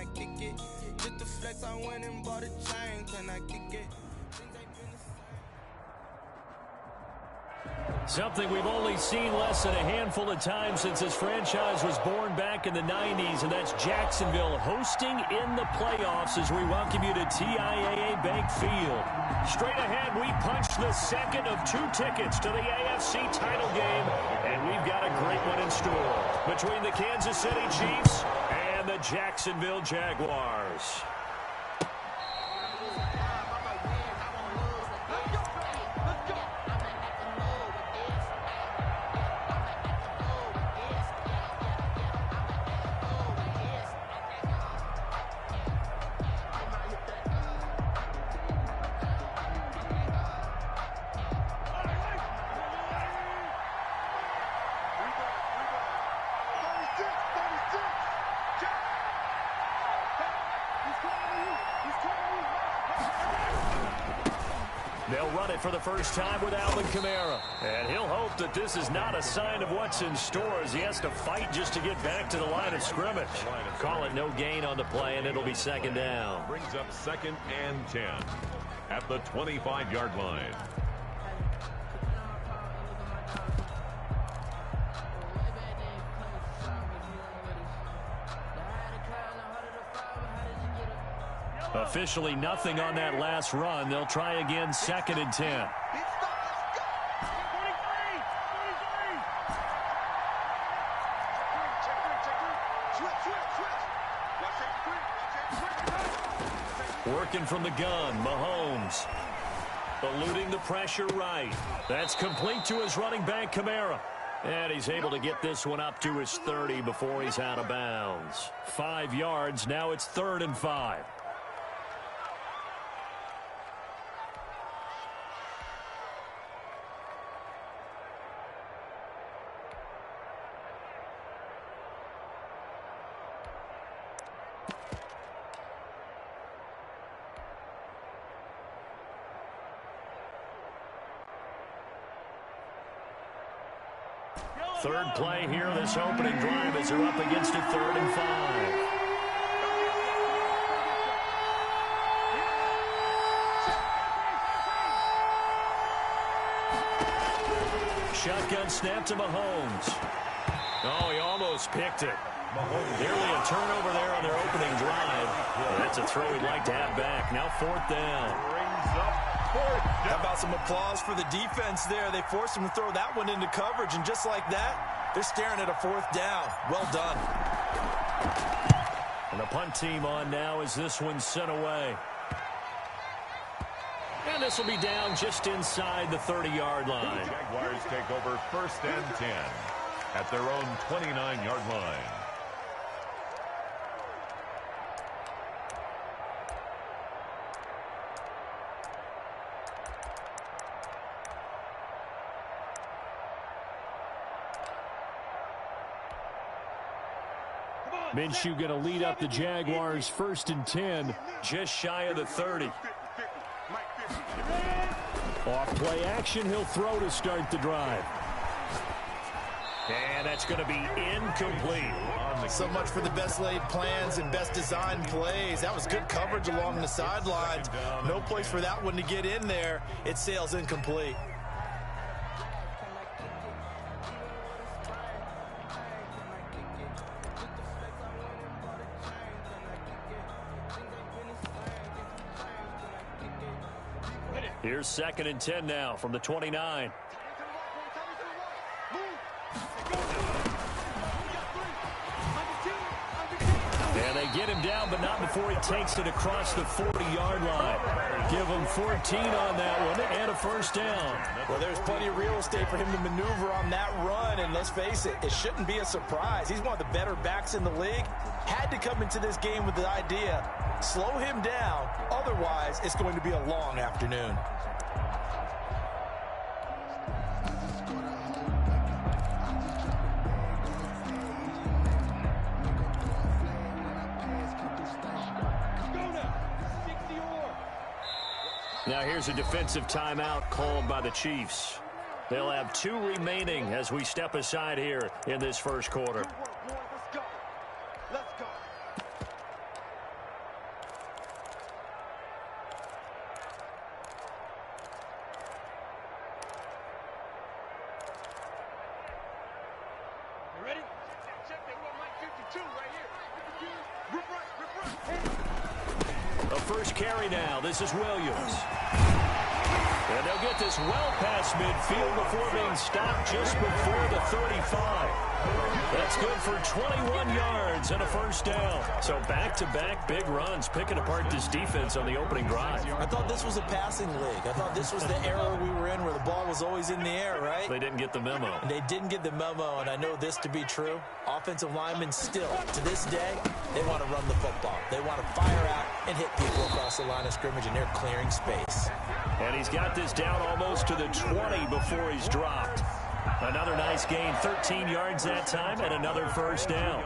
I kick it? Just the flex, I went and bought a chain. Can I kick it? Something we've only seen less than a handful of times since this franchise was born back in the 90s, and that's Jacksonville hosting in the playoffs as we welcome you to TIAA Bank Field. Straight ahead, we punch the second of 2 tickets to the AFC title game, and we've got a great one in store between the Kansas City Chiefs and the Jacksonville Jaguars. They'll run it for the first time with Alvin Kamara. And he'll hope that this is not a sign of what's in store as he has to fight just to get back to the line of scrimmage. Call it no gain on the play, and it'll be second down. Brings up 2nd and 10 at the 25-yard line. Officially nothing on that last run. They'll try again 2nd and 10. Working from the gun, Mahomes. Eluding the pressure right. That's complete to his running back, Kamara. And he's able to get this one up to his 30 before he's out of bounds. 5 yards, now it's 3rd and 5. Third play here, this opening drive as they're up against a 3rd and 5. Shotgun snap to Mahomes. Oh, he almost picked it. Nearly a turnover there on their opening drive. That's a throw he'd like to have back. Now 4th down. How about some applause for the defense there? They forced him to throw that one into coverage, and just like that, they're staring at a 4th down. Well done. And the punt team on now as this one's sent away. And this will be down just inside the 30-yard line. The Jaguars take over 1st and 10 at their own 29-yard line. Minshew going to lead up the Jaguars 1st and 10, just shy of the 30. Off play action, he'll throw to start the drive. And that's going to be incomplete. So much for the best laid plans and best designed plays. That was good coverage along the sidelines. No place for that one to get in there. It sails incomplete. Here's 2nd and 10 now from the 29. And they get him down, but not before he takes it across the 40-yard line. Give him 14 on that one and a 1st down. Well, there's plenty of real estate for him to maneuver on that run, and let's face it, it shouldn't be a surprise. He's one of the better backs in the league. Had to come into this game with the idea, slow him down, otherwise it's going to be a long afternoon. Now here's a defensive timeout called by the Chiefs. They'll have 2 remaining as we step aside here in this 1st quarter. A first carry now. This is Williams. And they'll get this well past midfield before being stopped just before the 35. That's good for 21 yards and a first down. So back-to-back big runs, picking apart this defense on the opening drive. I thought this was a passing league. I thought this was the era we were in where the ball was always in the air, right? They didn't get the memo. And they didn't get the memo, and I know this to be true. Offensive linemen still, to this day, they want to run the football. They want to fire out and hit people across the line of scrimmage, and they're clearing space. And he's got this down almost to the 20 before he's dropped. Another nice gain, 13 yards that time, and another first down.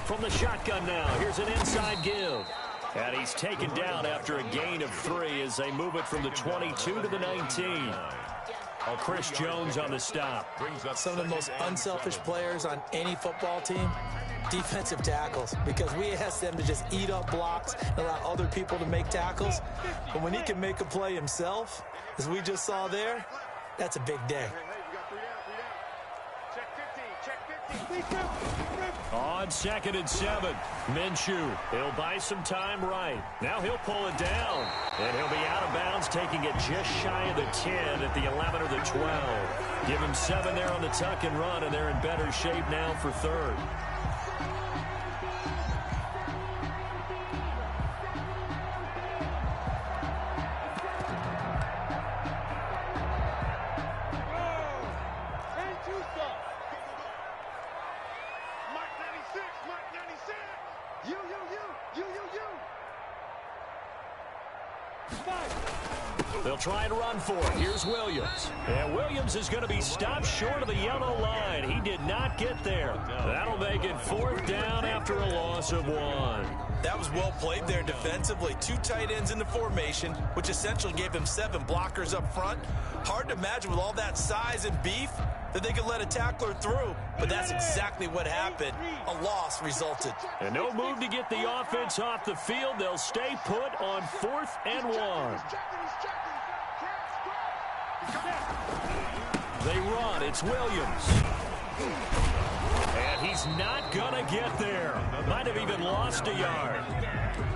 From the shotgun now, here's an inside give. And he's taken down after a gain of 3 as they move it from the 22 to the 19. Chris Jones on the stop. Some of the most unselfish players on any football team, defensive tackles, because we ask them to just eat up blocks and allow other people to make tackles. But when he can make a play himself, as we just saw there, that's a big day. On 2nd and 7, Minshew. He'll buy some time right. Now he'll pull it down. And he'll be out of bounds, taking it just shy of the 10 at the 11 or the 12. Give him 7 there on the tuck and run, and they're in better shape now for 3rd. They'll try and run for it. Here's Williams. And Williams is going to be stopped short of the yellow line. He did not get there. That'll make it 4th down after a loss of 1. That was well played there defensively. 2 tight ends in the formation, which essentially gave them 7 blockers up front. Hard to imagine with all that size and beef that they could let a tackler through, but that's exactly what happened. A loss resulted. And no move to get the offense off the field. They'll stay put on 4th and 1. They run. It's Williams. And he's not going to get there. Might have even lost a yard.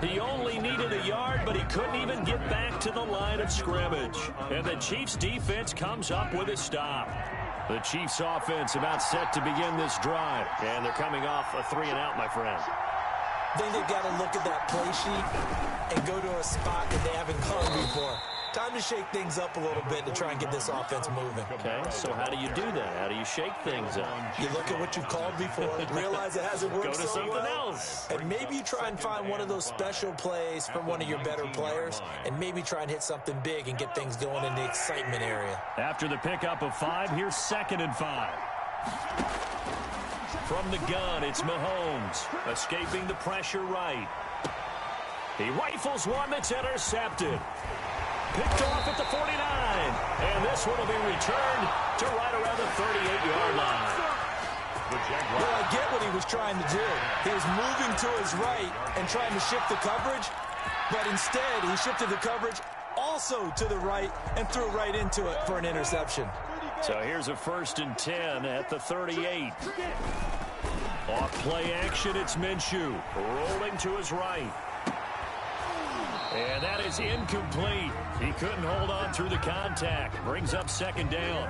He only needed a yard, but he couldn't even get back to the line of scrimmage. And the Chiefs' defense comes up with a stop. The Chiefs' offense about set to begin this drive. And they're coming off a 3-and-out, my friend. I think they've got to look at that play sheet and go to a spot that they haven't gone before. Time to shake things up a little bit to try and get this offense moving. Okay, so how do you do that? How do you shake things up? You look at what you've called before, realize it hasn't worked so well. Go to something else. And maybe you try and find one of those special plays from one of your better players, and maybe try and hit something big and get things going in the excitement area. After the pickup of 5, here's 2nd and 5. From the gun, it's Mahomes, escaping the pressure right. He rifles one that's intercepted. Picked off at the 49. And this one will be returned to right around the 38-yard line. Well, I get what he was trying to do. He was moving to his right and trying to shift the coverage, but instead he shifted the coverage also to the right and threw right into it for an interception. So here's a 1st and 10 at the 38. Off play action, it's Minshew rolling to his right. And that is incomplete. He couldn't hold on through the contact. Brings up 2nd down.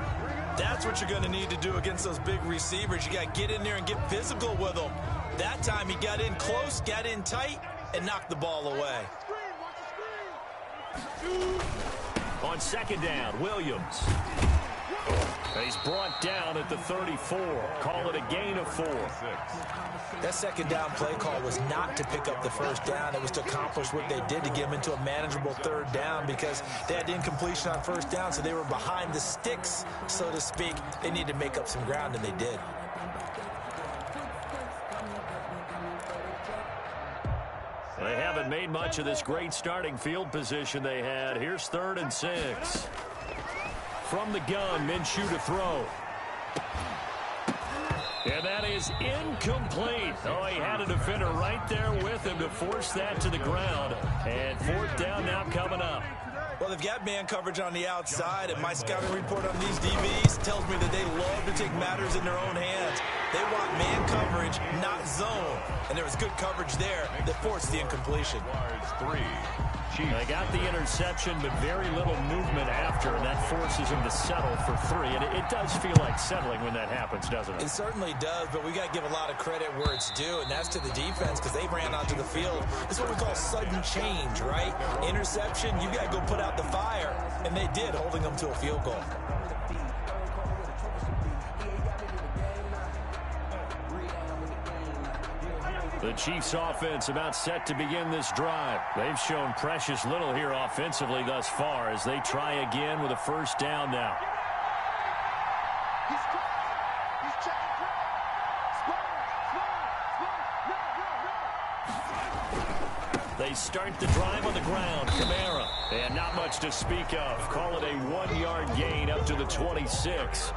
That's what you're going to need to do against those big receivers. You got to get in there and get physical with them. That time he got in close, got in tight, and knocked the ball away. On 2nd down, Williams. He's brought down at the 34. Call it a gain of 4. That 2nd down play call was not to pick up the 1st down. It was to accomplish what they did to get them into a manageable 3rd down because they had incompletion on 1st down, so they were behind the sticks, so to speak. They needed to make up some ground, and they did. They haven't made much of this great starting field position they had. Here's 3rd and 6. From the gun, Minshew to throw. And that is incomplete. Oh, he had a defender right there with him to force that to the ground. And fourth down now coming up. Well, they've got man coverage on the outside, and my scouting report on these DBs tells me that they love to take matters in their own hands. They want man coverage, not zone. And there was good coverage there that forced the incompletion. They got the interception, but very little movement after, and that forces them to settle for 3. And it does feel like settling when that happens, doesn't it? It certainly does, but we got to give a lot of credit where it's due, and that's to the defense because they ran onto the field. It's what we call sudden change, right? Interception, you got to go put out the fire, and they did, holding them to a field goal. The Chiefs offense about set to begin this drive. They've shown precious little here offensively thus far as they try again with a first down now. They start the drive on the ground. Kamara. And not much to speak of. Call it a 1-yard gain up to the 26.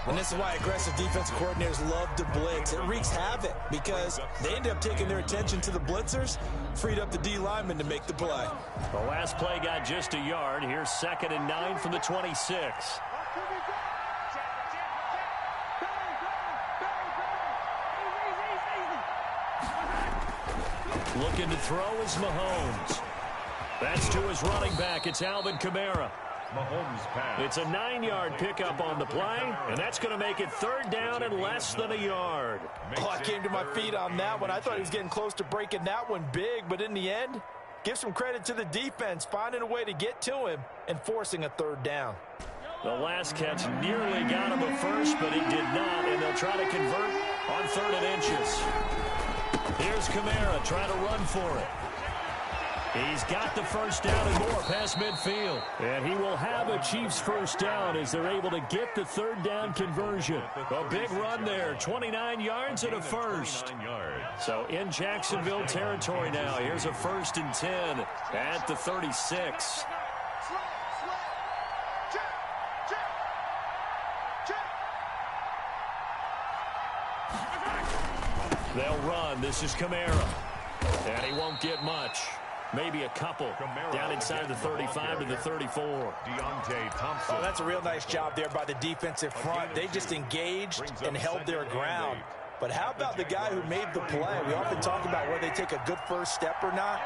And this is why aggressive defensive coordinators love to blitz. It wreaks havoc because they end up taking their attention to the blitzers, freed up the D lineman to make the play. The last play got just a yard. Here's 2nd and 9 from the 26. Looking to throw is Mahomes. That's to his running back. It's Alvin Kamara. Mahomes pass. It's a 9-yard pickup on the play, and that's going to make it 3rd down and less than a yard. Oh, I came to my feet on that one. I thought he was getting close to breaking that one big, but in the end, give some credit to the defense, finding a way to get to him and forcing a 3rd down. The last catch nearly got him a first, but it did not, and they'll try to convert on 3rd and inches. Here's Kamara trying to run for it. He's got the first down and more past midfield. And he will have a Chiefs first down as they're able to get the 3rd down conversion. A big run there, 29 yards and a first. So in Jacksonville territory now, here's a 1st and 10 at the 36. They'll run. This is Kamara. And he won't get much. Maybe a couple. Down inside the 35 to the 34. Oh, that's a real nice job there by the defensive front. They just engaged and held their ground. But how about the guy who made the play? We often talk about whether they take a good first step or not.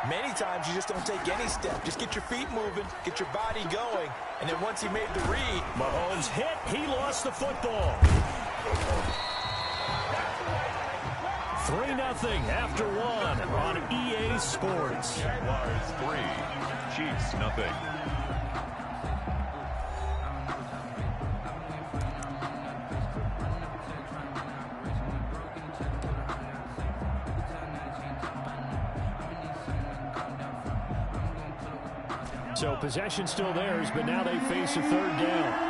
Many times you just don't take any step. Just get your feet moving, get your body going, and then once he made the read. Mahomes hit. He lost the football. 3-0 after 1 on EA Sports. Jaguars 3, Chiefs 0. So possession still theirs, but now they face a 3rd down.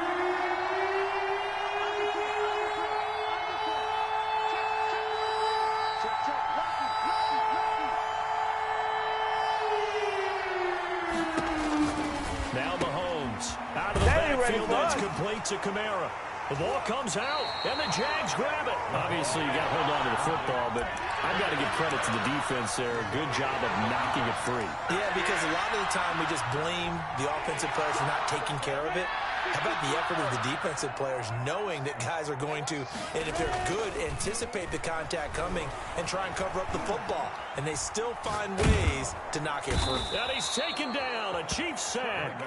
Now Mahomes out of the backfield. That's complete to Kamara. The ball comes out, and the Jags grab it. Obviously, you got to hold on to the football, but I've got to give credit to the defense there. Good job of knocking it free. Yeah, because a lot of the time we just blame the offensive players for not taking care of it. How about the effort of the defensive players knowing that guys are going to, and if they're good, anticipate the contact coming and try and cover up the football. And they still find ways to knock it free. And he's taken down, a Chiefs sack.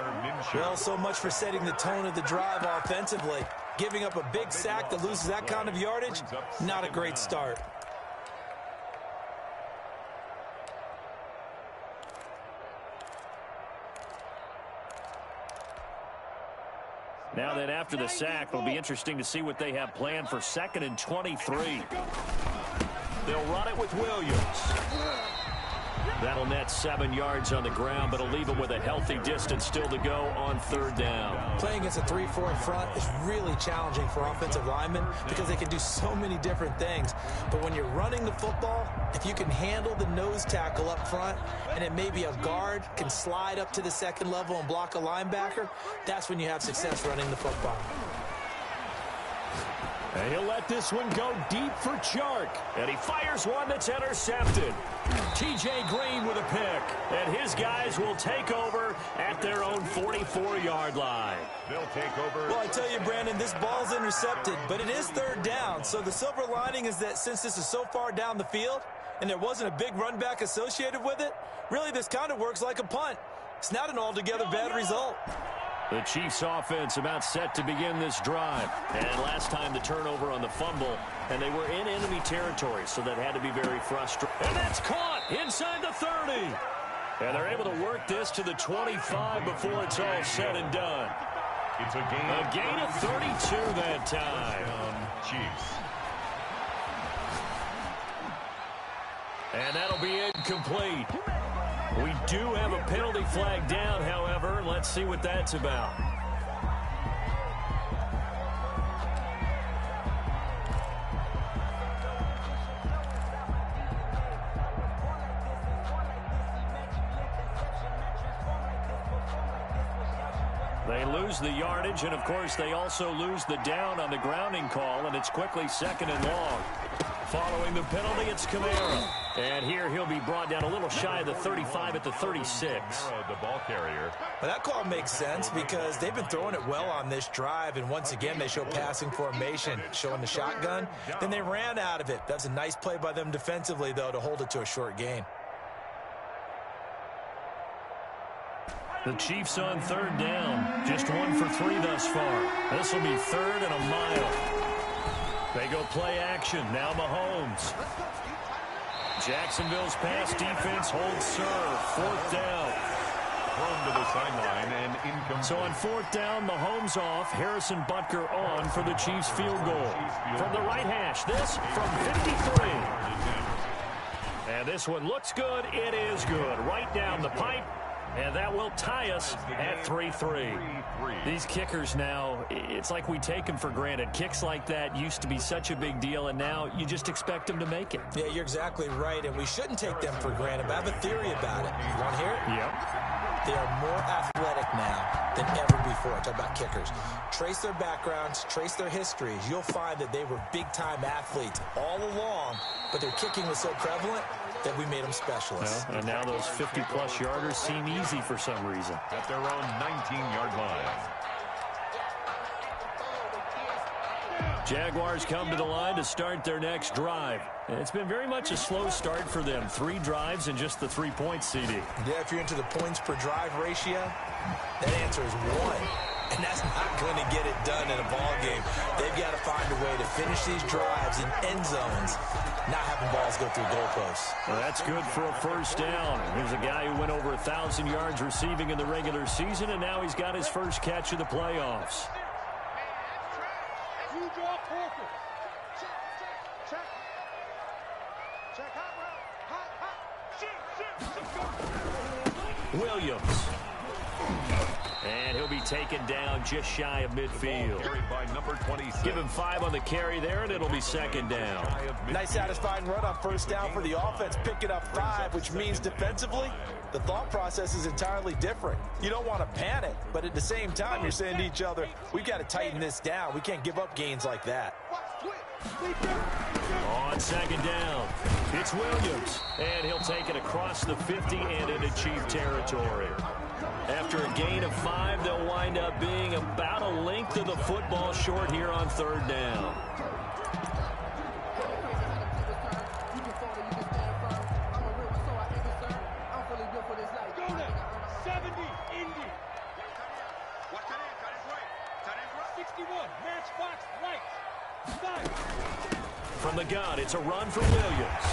Well, so much for setting the tone of the drive offensively. Giving up a big sack that loses that kind of yardage, not a great start. Now that after the sack, it'll be interesting to see what they have planned for 2nd and 23. They'll run it with Williams. That'll net 7 yards on the ground, but it'll leave them with a healthy distance still to go on 3rd down. Playing against a 3-4 front is really challenging for offensive linemen because they can do so many different things. But when you're running the football, if you can handle the nose tackle up front, and then maybe a guard can slide up to the 2nd level and block a linebacker, that's when you have success running the football. And he'll let this one go deep for Chark. And he fires one that's intercepted. T.J. Green with a pick. And his guys will take over at their own 44-yard line. They'll take over. Well, I tell you, Brandon, this ball's intercepted, but it is 3rd down. So the silver lining is that since this is so far down the field and there wasn't a big run back associated with it, really this kind of works like a punt. It's not an altogether bad result. The Chiefs offense about set to begin this drive. And last time the turnover on the fumble, and they were in enemy territory, so that had to be very frustrating. And that's caught inside the 30. And they're able to work this to the 25 before it's all said and done. It's a gain of 32 that time. Chiefs. And that'll be incomplete. We do have a penalty flag down, however. Let's see what that's about. They lose the yardage, and of course they also lose the down on the grounding call, and it's quickly 2nd and long. Following the penalty, it's Kamara. And here he'll be brought down a little shy of the 35 at the 36. The ball carrier. Well, that call makes sense because they've been throwing it well on this drive, and once again they show passing formation, showing the shotgun. Then they ran out of it. That's a nice play by them defensively, though, to hold it to a short gain. The Chiefs on 3rd down. Just 1 for 3 thus far. This will be 3rd and a mile. They go play action. Now Mahomes. Jacksonville's pass defense holds serve. 4th down. Thrown to the sideline and incomplete. So on 4th down, Mahomes off. Harrison Butker on for the Chiefs field goal. From the right hash, this from 53. And this one looks good. It is good. Right down the pipe. And that will tie us at 3-3. These kickers now, it's like we take them for granted. Kicks like that used to be such a big deal, and now you just expect them to make it. Yeah, you're exactly right, and we shouldn't take them for granted. But I have a theory about it. You want to hear it? Yep. They are more athletic now than ever before. Talk about kickers. Trace their backgrounds, trace their histories. You'll find that they were big-time athletes all along, but their kicking was so prevalent that we made them specialists. Well, and now those 50-plus yarders seem easy for some reason. At their own 19-yard line. Jaguars come to the line to start their next drive. And it's been very much a slow start for them. 3 drives and just the 3 points, CD. Yeah, if you're into the points per drive ratio, that answer is 1. And that's not going to get it done in a ball game. They've got to find a way to finish these drives in end zones, not having balls go through goalposts. Well, that's good for a 1st down. Here's a guy who went over 1,000 yards receiving in the regular season, and now he's got his first catch of the playoffs. Williams. And he'll be taken down just shy of midfield. By number 26. Give him 5 on the carry there, and it'll be 2nd down. Nice satisfying run on 1st down for the offense, picking up 5, which means defensively, the thought process is entirely different. You don't want to panic, but at the same time, you're saying to each other, we've got to tighten this down. We can't give up gains like that. On 2nd down, it's Williams, and he'll take it across the 50 and into Chief territory. After a gain of 5, they'll wind up being about a length of the football short here on 3rd down. From the gun, it's a run for Williams.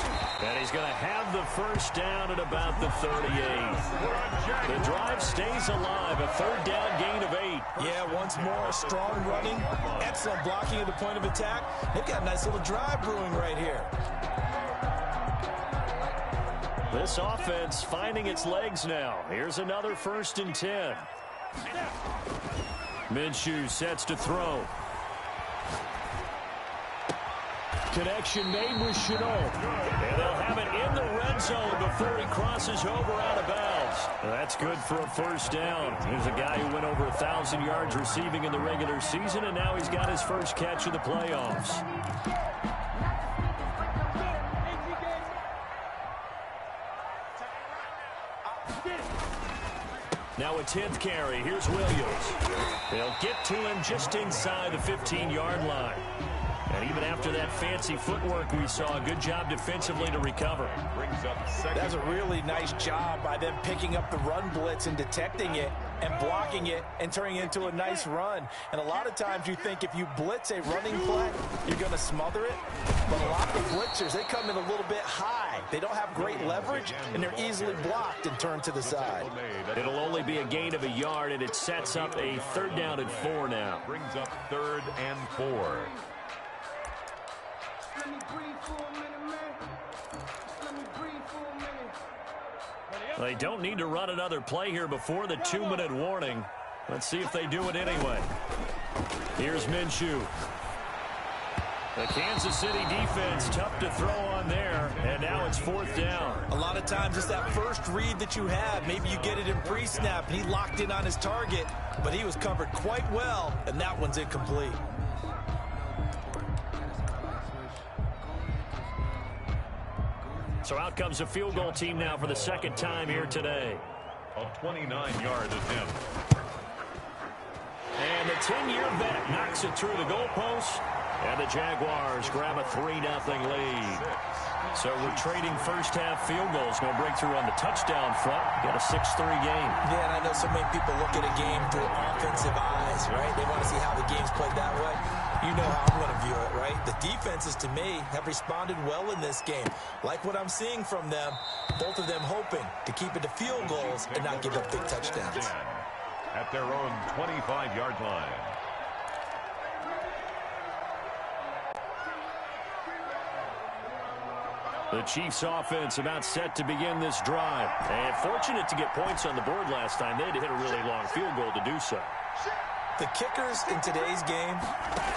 And he's going to have the 1st down at about the 38. The drive stays alive, a 3rd down gain of 8. Yeah, once more, strong running, excellent blocking at the point of attack. They've got a nice little drive brewing right here. This offense finding its legs now. Here's another 1st and 10. Minshew sets to throw. Connection made with Chenault. And they'll have it in the red zone before he crosses over out of bounds. That's good for a 1st down. Here's a guy who went over 1,000 yards receiving in the regular season, and now he's got his first catch of the playoffs. Now a 10th carry. Here's Williams. They'll get to him just inside the 15-yard line. And even after that fancy footwork we saw, a good job defensively to recover. That's a really nice job by them picking up the run blitz and detecting it and blocking it and turning it into a nice run. And a lot of times you think if you blitz a running play, you're going to smother it. But a lot of the blitzers, they come in a little bit high. They don't have great leverage, and they're easily blocked and turned to the side. It'll only be a gain of a yard, and it sets up a 3rd down and 4 now. Brings up 3rd and 4. They don't need to run another play here before the 2-minute warning. Let's see if they do it anyway. Here's Minshew. The Kansas City defense tough to throw on there, and now it's 4th down. A lot of times it's that first read that you have. Maybe you get it in pre-snap, and he locked in on his target, but he was covered quite well, and that one's incomplete. So out comes a field goal team now for the 2nd time here today. A 29-yard attempt. And the 10-year vet knocks it through the goalpost. And the Jaguars grab a 3-0 lead. So we're trading first-half field goals. No breakthrough on the touchdown front. Got a 6-3 game. Yeah, and I know so many people look at a game through offensive eyes, right? They want to see how the game's played that way. You know how I'm going to view it, right? The defenses, to me, have responded well in this game. Like what I'm seeing from them, both of them hoping to keep it to field goals and not give up big touchdowns. At their own 25-yard line. The Chiefs offense about set to begin this drive. And fortunate to get points on the board last time. They had to hit a really long field goal to do so. The kickers in today's game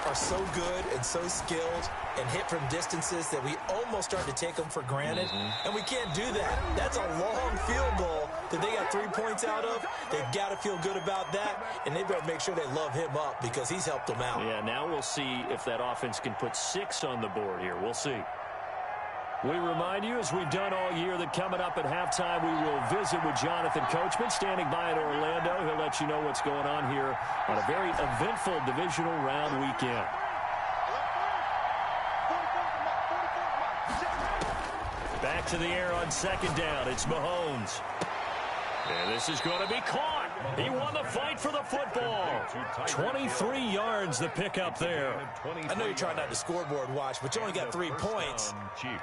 are so good and so skilled and hit from distances that we almost start to take them for granted. And we can't do that. That's a long field goal that they got 3 points out of. They've got to feel good about that, and they better make sure they love him up because he's helped them out. Yeah, now we'll see if that offense can put 6 on the board here. We'll see. We remind you, as we've done all year, that coming up at halftime, we will visit with Jonathan Coachman, standing by in Orlando. He'll let you know what's going on here on a very eventful divisional round weekend. Back to the air on 2nd down. It's Mahomes. And this is going to be caught. He won the fight for the football. 23 yards the pickup there. I know you're trying not to scoreboard watch, but you only got 3 points.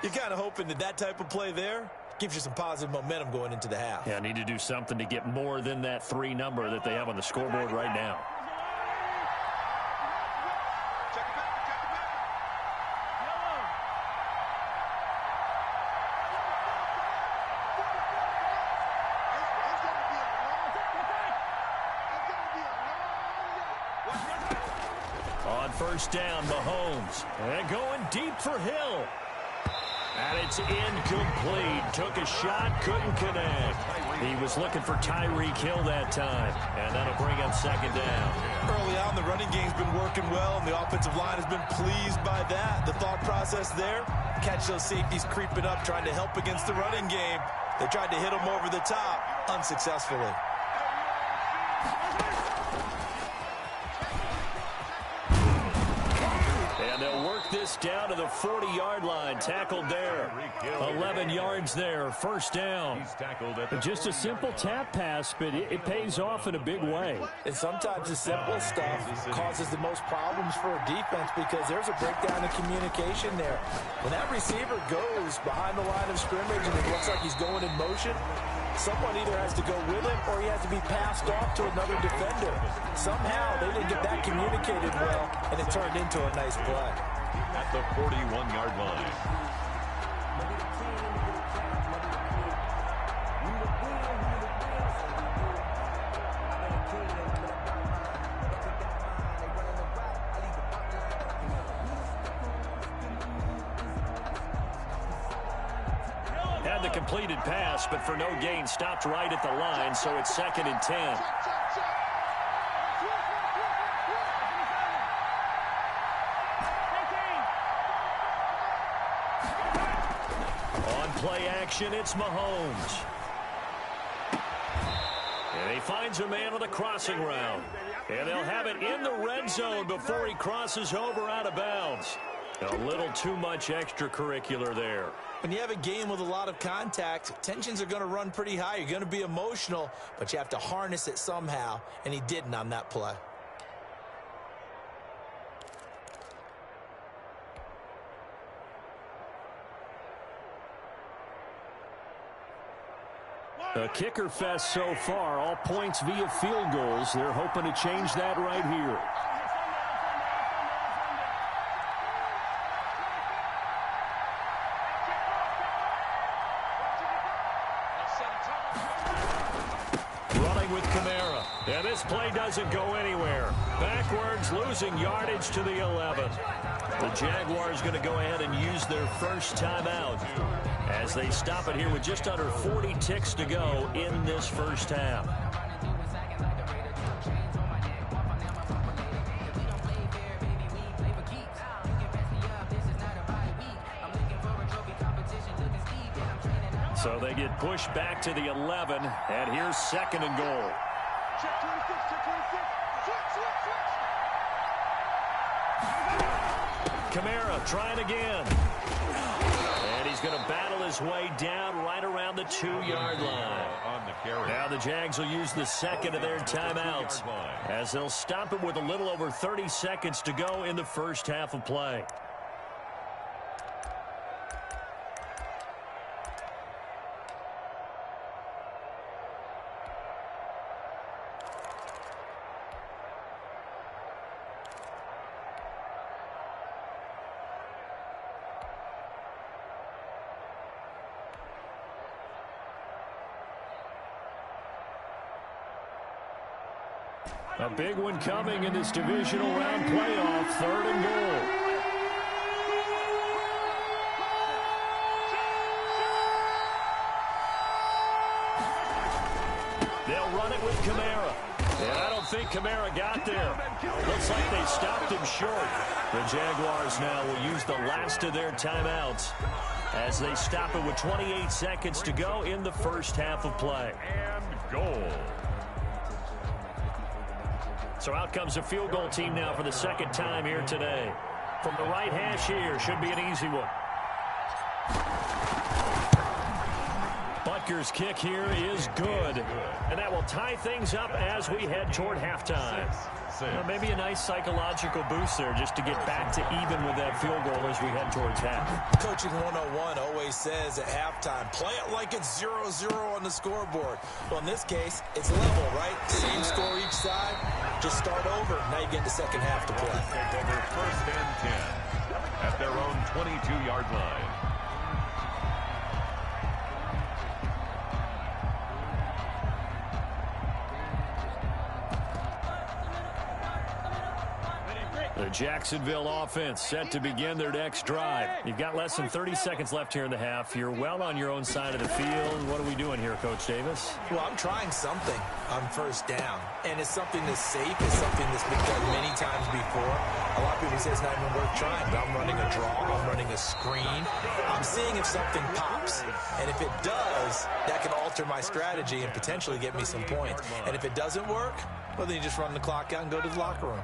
You're kind of hoping that that type of play there gives you some positive momentum going into the half. Yeah, I need to do something to get more than that 3 number that they have on the scoreboard right now. First down, Mahomes. And going deep for Hill. And it's incomplete. Took a shot, couldn't connect. He was looking for Tyreek Hill that time. And that'll bring up 2nd down. Early on, the running game's been working well, and the offensive line has been pleased by that. The thought process there, catch those safeties creeping up, trying to help against the running game. They tried to hit them over the top, unsuccessfully. And they'll work this down to the 40-yard line. Tackled there. 11 yards there. First down. Just a simple tap pass, but it pays off in a big way. And sometimes the simple stuff causes the most problems for a defense because there's a breakdown in communication there. When that receiver goes behind the line of scrimmage and it looks like he's going in motion, someone either has to go with him or he has to be passed off to another defender. Somehow they didn't get that communicated well, and it turned into a nice play. At the 41-yard line. Had the completed pass, but for no gain, stopped right at the line, so it's 2nd and 10. On play action, it's Mahomes. And he finds a man on the crossing route. And they'll have it in the red zone before he crosses over out of bounds. A little too much extracurricular there. When you have a game with a lot of contact, tensions are going to run pretty high. You're going to be emotional, but you have to harness it somehow, and he didn't on that play. A kicker fest so far, all points via field goals. They're hoping to change that right here. Running with Kamara. And this play doesn't go anywhere. Backwards, losing yardage to the 11. The Jaguars going to go ahead and use their first timeout as they stop it here with just under 40 ticks to go in this first half. So they get pushed back to the 11, and here's 2nd and goal. Kamara trying again. And he's going to battle his way down right around the 2-yard line. Now the Jags will use the 2nd of their timeouts as they'll stop it with a little over 30 seconds to go in the first half of play. A big one coming in this divisional round playoff, 3rd and goal. They'll run it with Kamara. And I don't think Kamara got there. Looks like they stopped him short. The Jaguars now will use the last of their timeouts as they stop it with 28 seconds to go in the first half of play. And goal. So out comes a field goal team now for the 2nd time here today. From the right hash here, should be an easy one. Butker's kick here is good. And that will tie things up as we head toward halftime. Maybe a nice psychological boost there just to get back to even with that field goal as we head towards half. Coaching 101 always says at halftime, play it like it's 0-0 on the scoreboard. Well, in this case, it's level, right? Same score each side. Just start over. Now you get the second half to play. Take over 1st and 10 at their own 22-yard line. The Jacksonville offense set to begin their next drive. You've got less than 30 seconds left here in the half. You're well on your own side of the field. What are we doing here, Coach Davis? Well, I'm trying something on 1st down. And it's something that's safe. It's something that's been done many times before. A lot of people say it's not even worth trying. But I'm running a draw. I'm running a screen. I'm seeing if something pops. And if it does, that can alter my strategy and potentially get me some points. And if it doesn't work, well, then you just run the clock out and go to the locker room.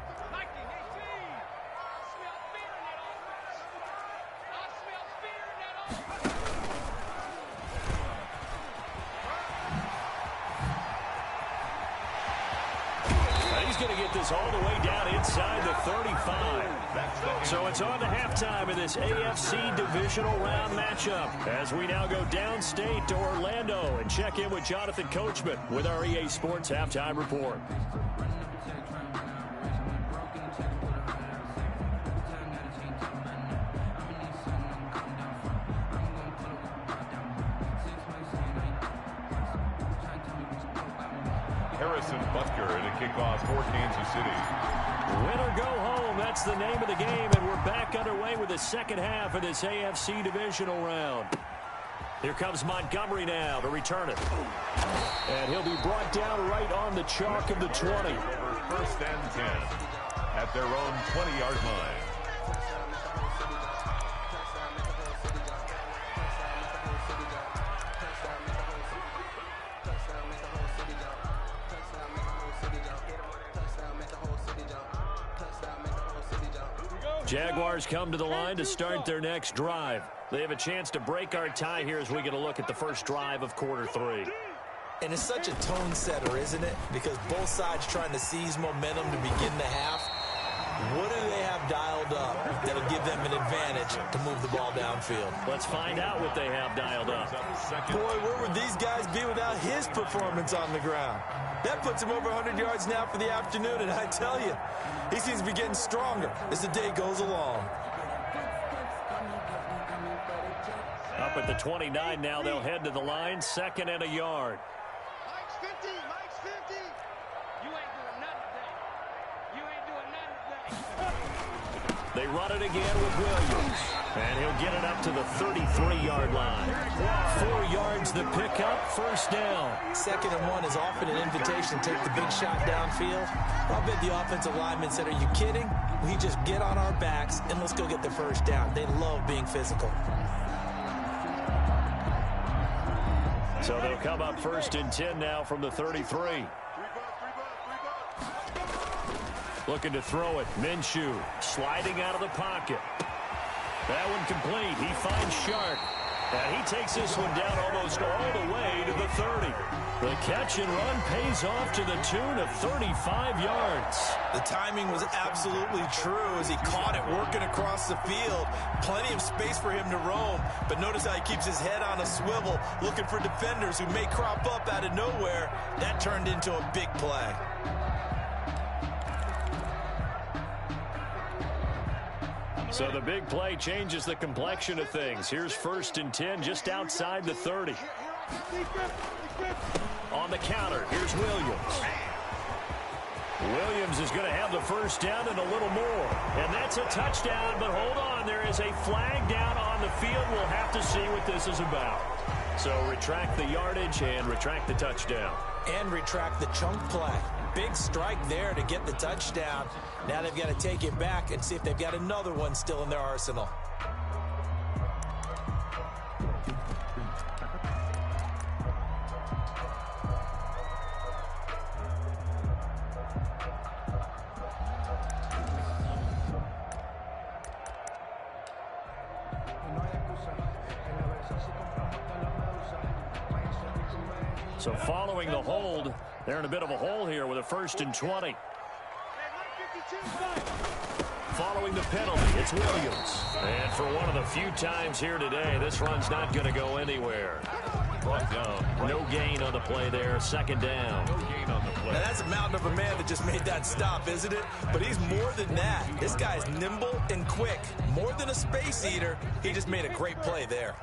Going to get this all the way down inside the 35. So it's on to halftime of this AFC divisional round matchup as we now go downstate to Orlando and check in with Jonathan Coachman with our EA Sports Halftime Report. Harrison Butker to kick off for Kansas City. Win or go home, that's the name of the game, and we're back underway with the second half of this AFC divisional round. Here comes Montgomery now to return it. And he'll be brought down right on the chalk of the 20. First and 10 at their own 20-yard line. Jaguars come to the line to start their next drive. They have a chance to break our tie here as we get a look at the first drive of quarter 3. And it's such a tone setter, isn't it? Because both sides trying to seize momentum to begin the half. What do they have dialed up that'll give them an advantage to move the ball downfield? Let's find out what they have dialed up. Boy, where would these guys be without his performance on the ground? That puts him over 100 yards now for the afternoon, and I tell you, he seems to be getting stronger as the day goes along. Up at the 29 now, they'll head to the line, 2nd and a yard. Mike's 50, Mike's 50. You ain't doing nothing today. You ain't doing nothing today. They run it again with Williams, and he'll get it up to the 33-yard line. 4 yards the pickup, first down. 2nd and 1 is often an invitation to take the big shot downfield. I'll bet the offensive lineman said, are you kidding? We just get on our backs and let's go get the first down. They love being physical. So they'll come up 1st and 10 now from the 33. Looking to throw it. Minshew sliding out of the pocket. That one complete. He finds Shark. And he takes this one down almost all the way to the 30. The catch and run pays off to the tune of 35 yards. The timing was absolutely true as he caught it working across the field. Plenty of space for him to roam. But notice how he keeps his head on a swivel, looking for defenders who may crop up out of nowhere. That turned into a big play. So the big play changes the complexion of things. Here's 1st and 10 just outside the 30. On the counter, here's Williams. Williams is going to have the first down and a little more. And that's a touchdown, but hold on. There is a flag down on the field. We'll have to see what this is about. So retract the yardage and retract the touchdown. And retract the chunk play. Big strike there to get the touchdown. Now they've got to take it back and see if they've got another one still in their arsenal. So following the hold, they're in a bit of a hole here with a 1st and 20. Following the penalty, it's Williams. And for one of the few times here today, this run's not going to go anywhere. Brought down. No gain on the play there. 2nd down. No gain on the play. Now that's a mountain of a man that just made that stop, isn't it? But he's more than that. This guy's nimble and quick. More than a space eater. He just made a great play there.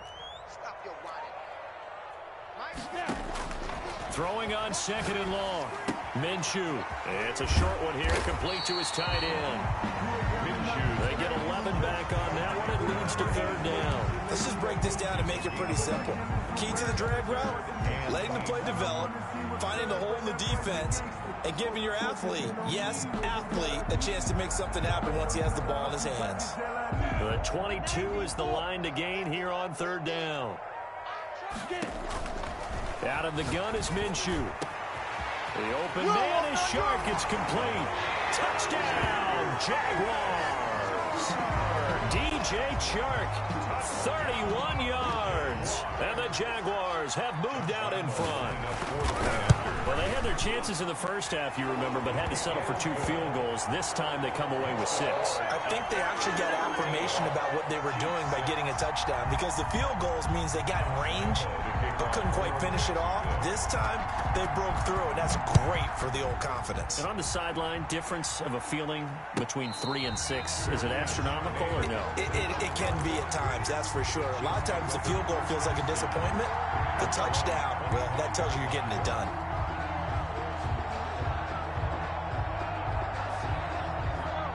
Stop your body. Throwing on 2nd and long. Minshew. It's a short one here, complete to his tight end. Minshew. They get 11 back on that one. It leads to 3rd down. Let's just break this down and make it pretty simple. Key to the drag route, letting the play develop, finding the hole in the defense, and giving your athlete, yes, athlete, a chance to make something happen once he has the ball in his hands. The 22 is the line to gain here on 3rd down. Out of the gun is Minshew. The open man is Shark. It's complete. Touchdown, Jaguars. DJ Chark, 31 yards. And the Jaguars have moved out in front. Well, they had their chances in the first half, you remember, but had to settle for 2 field goals. This time they come away with 6. I think they actually got affirmation about what they were doing by getting a touchdown, because the field goals means they got in range but couldn't quite finish it off. This time they broke through, and that's great for the old confidence. And on the sideline, difference of a feeling between 3 and 6, is it astronomical or no? It can be at times, that's for sure. A lot of times the field goal feels like a disappointment. The touchdown, well, that tells you you're getting it done.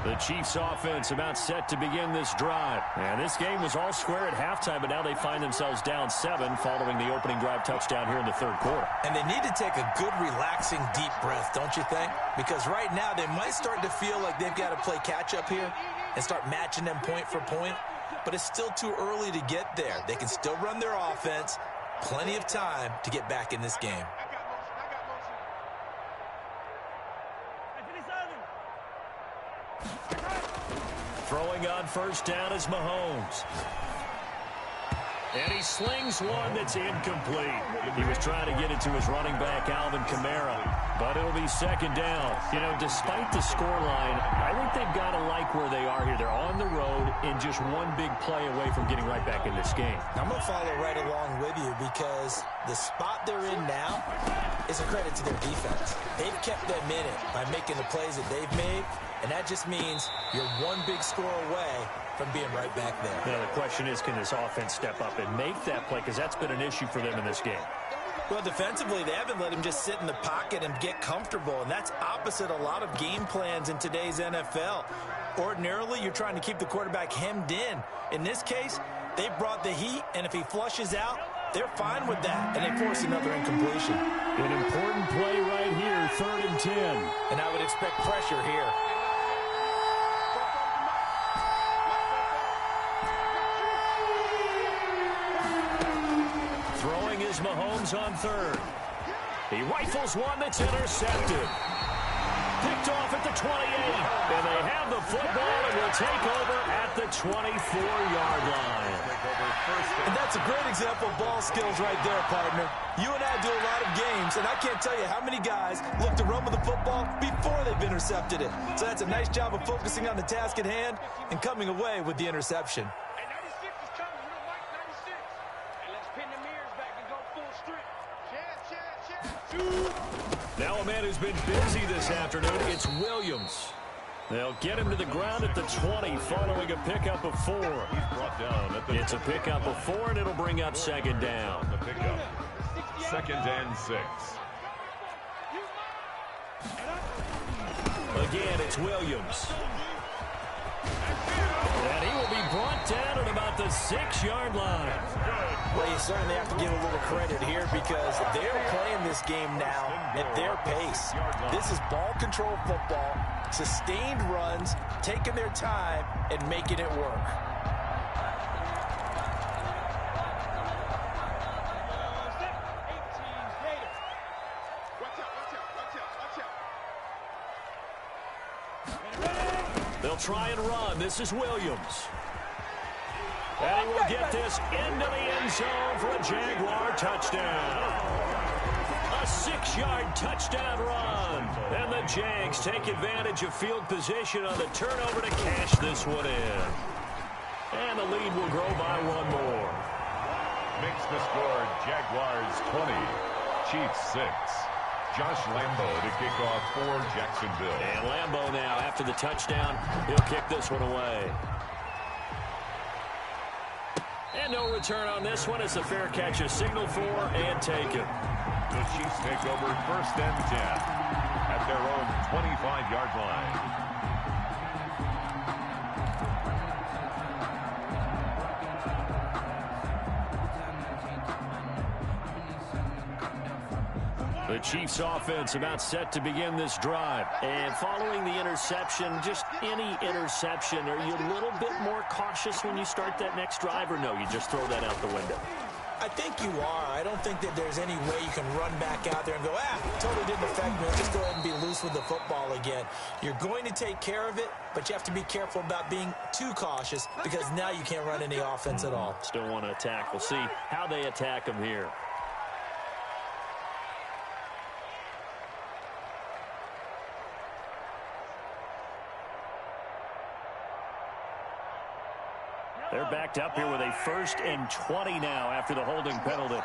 The Chiefs offense about set to begin this drive. And this game was all square at halftime, but now they find themselves down 7 following the opening drive touchdown here in the third quarter. And they need to take a good, relaxing, deep breath, don't you think? Because right now they might start to feel like they've got to play catch-up here and start matching them point for point. But it's still too early to get there. They can still run their offense. Plenty of time to get back in this game. Throwing on first down is Mahomes. And he slings one that's incomplete. He was trying to get it to his running back, Alvin Kamara. But it'll be second down. You know, despite the scoreline, I think they've got to like where they are here. They're on the road and just one big play away from getting right back in this game. I'm going to follow right along with you because the spot they're in now is a credit to their defense. They've kept them in it by making the plays that they've made, and that just means you're one big score away from being right back there. Now, the question is, can this offense step up and make that play? Because that's been an issue for them in this game. Well, defensively, they haven't let him just sit in the pocket and get comfortable, and that's opposite a lot of game plans in today's NFL. Ordinarily, you're trying to keep the quarterback hemmed in. In this case, they brought the heat, and if he flushes out, they're fine with that, and they force another incompletion. An important play right here, 3rd and 10. And I would expect pressure here. Throwing is Mahomes on 3rd. He rifles one that's intercepted. Picked off at the 28. And they have the football and will take over at the 24-yard line. And that's a great example of ball skills right there, partner. You and I do a lot of games, and I can't tell you how many guys look to run with the football before they've intercepted it. So that's a nice job of focusing on the task at hand and coming away with the interception. Now a man who's been busy this afternoon, it's Williams. They'll get him to the ground at the 20 following a pickup of 4. He's brought down at the It's a pickup of 4, and it'll bring up second down. The pickup. 2nd and 6. Again, it's Williams. And he will be brought down at about the 6-yard line. Well, you certainly have to give a little credit here because they're playing this game now at their pace. This is ball control football, sustained runs, taking their time, and making it work. They'll try and run. This is Williams. And he will get this into the end zone for a Jaguar touchdown. A 6-yard touchdown run. And the Jags take advantage of field position on the turnover to cash this one in. And the lead will grow by 1 more. Makes the score Jaguars 20, Chiefs 6. Josh Lambo to kick off for Jacksonville. And Lambo now, after the touchdown, he'll kick this one away. And no return on this one. It's a fair catch, a signal for and taken. The Chiefs take over 1st and 10 at their own 25-yard line. The Chiefs offense about set to begin this drive. And following the interception, just any interception, are you a little bit more cautious when you start that next drive, or no, you just throw that out the window? I think you are. I don't think that there's any way you can run back out there and go, totally didn't affect me. Just go ahead and be loose with the football again. You're going to take care of it, but you have to be careful about being too cautious because now you can't run any offense at all. Still want to attack. We'll see how they attack them here. They're backed up here with a 1st and 20 now after the holding penalty.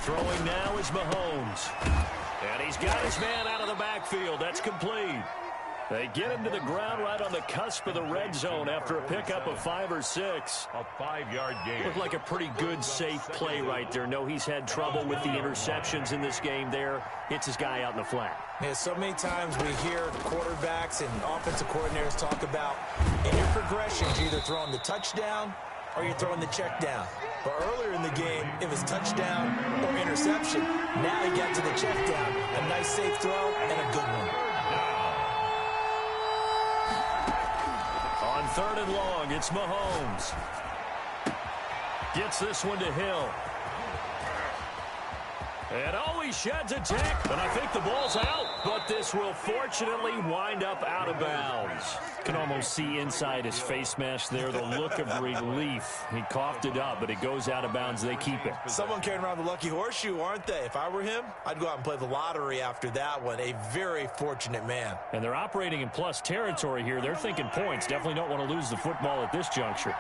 Throwing now is Mahomes. And he's got his man out of the backfield. That's complete. They get him to the ground right on the cusp of the red zone after a pickup of 5 or 6. A 5-yard gain. Looked like a pretty good, safe play right there. No, he's had trouble with the interceptions in this game there. Hits his guy out in the flat. Yeah, so many times we hear quarterbacks and offensive coordinators talk about in your progressions, you're either throwing the touchdown or you're throwing the check down. But earlier in the game, it was touchdown or interception. Now he got to the check down. A nice safe throw and a good one. On 3rd and long, it's Mahomes. Gets this one to Hill. And he sheds a tackle. And I think the ball's out. But this will fortunately wind up out of bounds. Can almost see inside his face mask there the look of relief. He coughed it up, but it goes out of bounds. They keep it. Someone carrying around the lucky horseshoe, aren't they? If I were him, I'd go out and play the lottery after that one. A very fortunate man. And they're operating in plus territory here. They're thinking points. Definitely don't want to lose the football at this juncture.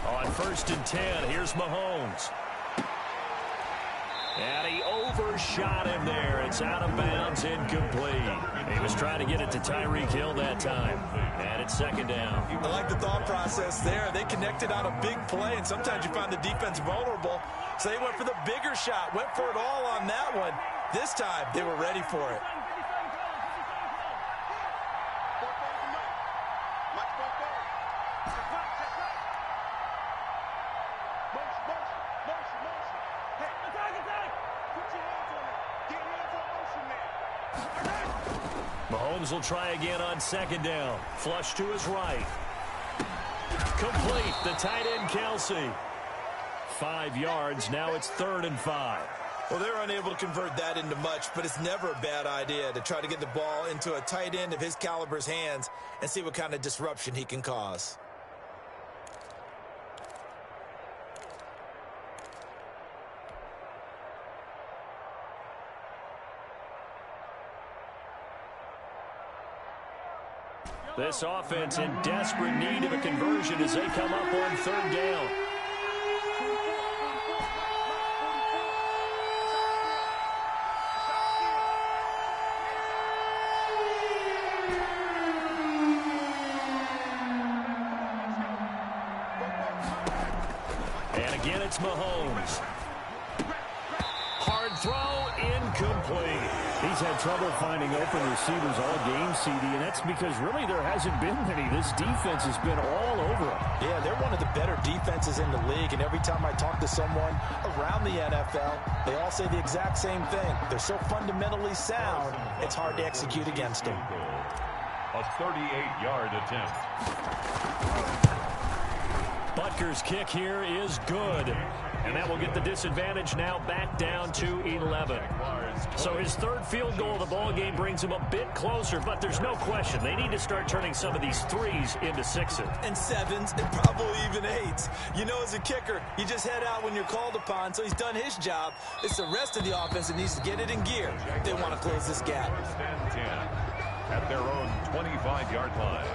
On 1st and 10, here's Mahomes. And he overshot him there. It's out of bounds, incomplete. He was trying to get it to Tyreek Hill that time. And it's 2nd down. I like the thought process there. They connected on a big play, and sometimes you find the defense vulnerable. So they went for the bigger shot, went for it all on that one. This time, they were ready for it. Mahomes will try again on 2nd down. Flush to his right. Complete. The tight end, Kelsey. 5 yards. Now it's 3rd and 5. Well, they're unable to convert that into much, but it's never a bad idea to try to get the ball into a tight end of his caliber's hands and see what kind of disruption he can cause. This offense in desperate need of a conversion as they come up on 3rd down. And again, it's Mahomes. Hard throw, incomplete. He's had trouble finding open receivers all game, CD, and that's because really there hasn't been many. This defense has been all over them. Yeah, they're one of the better defenses in the league, and every time I talk to someone around the NFL, they all say the exact same thing. They're so fundamentally sound, it's hard to execute against them. A 38-yard attempt. Butker's kick here is good. And that will get the disadvantage now back down to 11. So his 3rd field goal of the ball game brings him a bit closer, but there's no question they need to start turning some of these 3s into 6s. And 7s and probably even 8s. You know, as a kicker, you just head out when you're called upon, so he's done his job. It's the rest of the offense that needs to get it in gear if they want to close this gap. 10 at their own 25-yard line.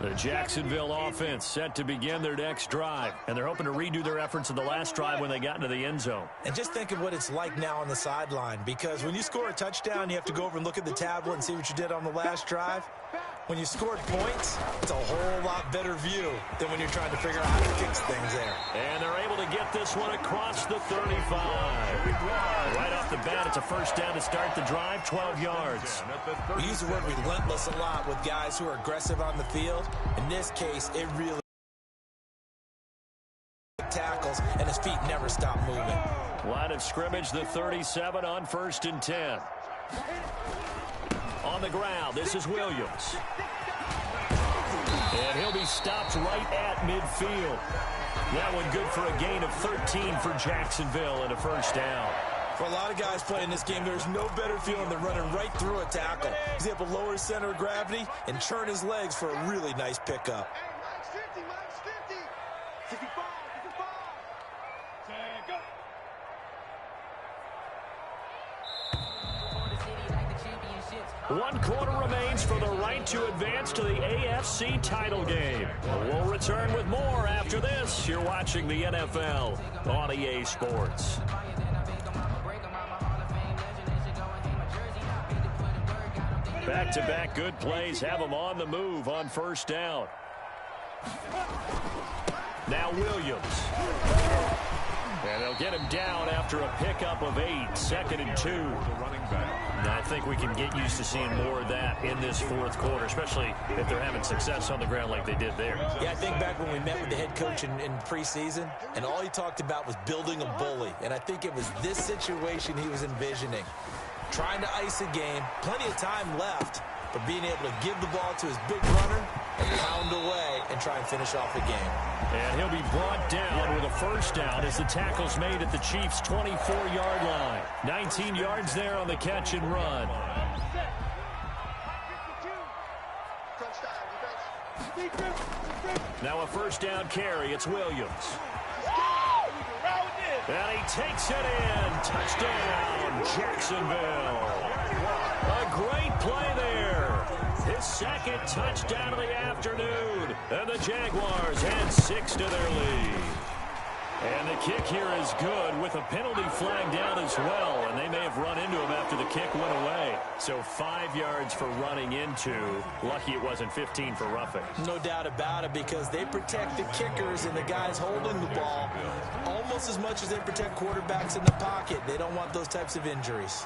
The Jacksonville offense set to begin their next drive, and they're hoping to redo their efforts in the last drive when they got into the end zone. And just think of what it's like now on the sideline, because when you score a touchdown, you have to go over and look at the tablet and see what you did on the last drive. When you scored points, it's a whole lot better view than when you're trying to figure out how to fix things there. And they're able to get this one across the 35. Right off the bat, it's a 1st down to start the drive, 12 yards. We use the word relentless a lot with guys who are aggressive on the field. In this case, it really tackles, and his feet never stop moving. Line of scrimmage, the 37 on 1st and 10. On the ground, this is Williams. And he'll be stopped right at midfield. That one good for a gain of 13 for Jacksonville and a 1st down. For a lot of guys playing this game, there's no better feeling than running right through a tackle. He's able to lower his center of gravity and churn his legs for a really nice pickup. Hey, Mike's 50, Mike's 50. 65, 65. Say, go. One quarter remains for the right to advance to the AFC title game. We'll return with more after this. You're watching the NFL on EA Sports. Back-to-back good plays have them on the move on first down. Now Williams. And they'll get him down after a pickup of 8, 2nd and 2. And I think we can get used to seeing more of that in this fourth quarter, especially if they're having success on the ground like they did there. Yeah, I think back when we met with the head coach in preseason, and all he talked about was building a bully. And I think it was this situation he was envisioning. Trying to ice a game, plenty of time left, but being able to give the ball to his big runner and pound away and try and finish off the game. And he'll be brought down with a first down as the tackle's made at the Chiefs' 24-yard line. 19 yards there on the catch and run. Now a first down carry. It's Williams. And he takes it in. Touchdown, Jacksonville. A great play there. His second touchdown of the afternoon. And the Jaguars add 6 to their lead. And the kick here is good with a penalty flag down as well. And they may have run into him after the kick went away. So 5 yards for running into. Lucky it wasn't 15 for roughing. No doubt about it, because they protect the kickers and the guys holding the ball almost as much as they protect quarterbacks in the pocket. They don't want those types of injuries.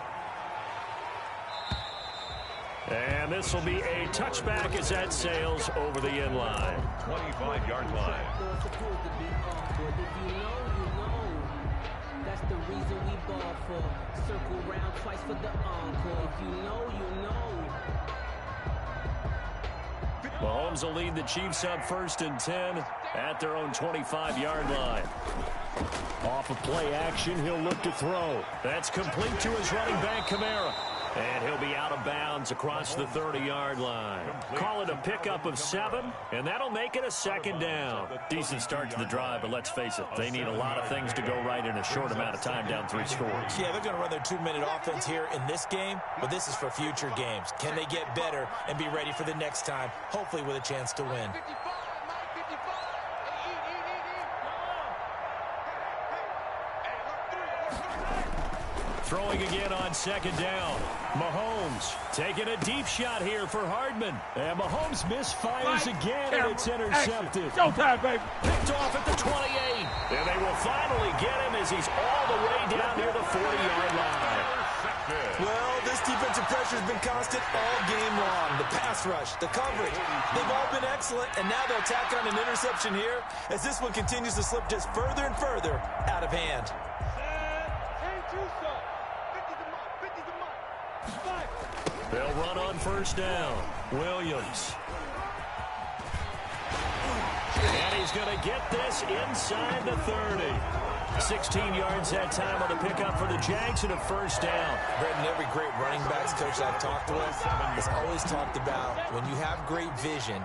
And this will be a touchback as that sails over the end line. 25-yard line. That's the reason we ball for. Circle round twice for the encore. If you know, you know. Mahomes will lead the Chiefs up 1st and 10 at their own 25-yard line. Off of play action, he'll look to throw. That's complete to his running back, Kamara. And he'll be out of bounds across the 30-yard line. Call it a pickup of 7, and that'll make it a 2nd down. Decent start to the drive, but let's face it, they need a lot of things to go right in a short amount of time down 3 scores. Yeah, they're going to run their 2-minute offense here in this game, but this is for future games. Can they get better and be ready for the next time, hopefully with a chance to win? 55, Mike, 55. Throwing again on 2nd down. Mahomes taking a deep shot here for Hardman. And Mahomes misfires again, and it's intercepted. Showtime, baby. Picked off at the 28. And they will finally get him as he's all the way down near the 40-yard line. Well, this defensive pressure has been constant all game long. The pass rush, the coverage, they've all been excellent, and now they'll tack on an interception here as this one continues to slip just further and further out of hand. They'll run on first down. Williams. And he's going to get this inside the 30. 16 yards that time on the pickup for the Jags and a first down. Brendan, every great running backs coach I've talked with has always talked about when you have great vision,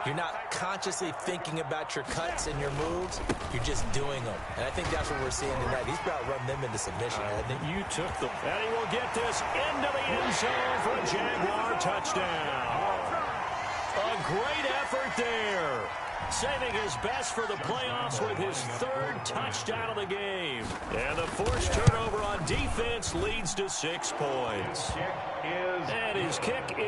you're not consciously thinking about your cuts and your moves. You're just doing them. And I think that's what we're seeing tonight. He's about to run them into submission. I think you took them. And he will get this into the end zone for a Jaguar touchdown. A great effort there. Saving his best for the playoffs with his 3rd touchdown of the game. And the forced turnover on defense leads to 6 points. And his kick is